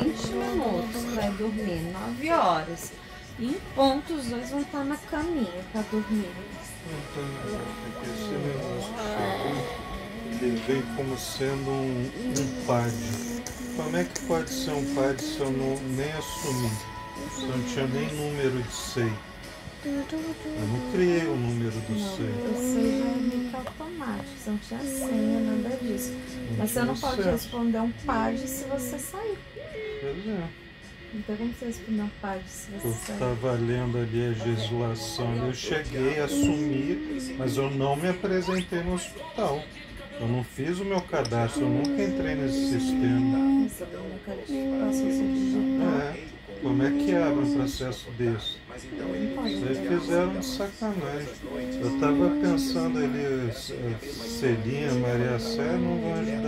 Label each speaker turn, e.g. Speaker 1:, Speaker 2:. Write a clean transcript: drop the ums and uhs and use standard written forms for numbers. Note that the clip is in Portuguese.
Speaker 1: 20 minutos para dormir, 9 horas. E em ponto os dois vão estar na caminha para dormir.
Speaker 2: Então, esse negócio ele vem como sendo um PAD. Como é que pode ser um PAD se eu nem assumi? Se eu não tinha nem número de SEI? Eu não criei o número do SEI.
Speaker 1: O SEI já é meio que automático, você não tinha senha, nada disso. Mas você não pode responder um PAD se você sair.
Speaker 2: Pois é.
Speaker 1: Não tem como você responder um PAD se você
Speaker 2: Eu
Speaker 1: sair.
Speaker 2: estava lendo ali a legislação, eu cheguei a assumir, mas eu não me apresentei no hospital. Eu não fiz o meu cadastro, eu nunca entrei nesse sistema.
Speaker 1: Receber uma calificação digital.
Speaker 2: Como é que abre um processo desse? Vocês fizeram de sacanagem. Eu estava pensando ali, Celinha, Maria Sé não vão ajudar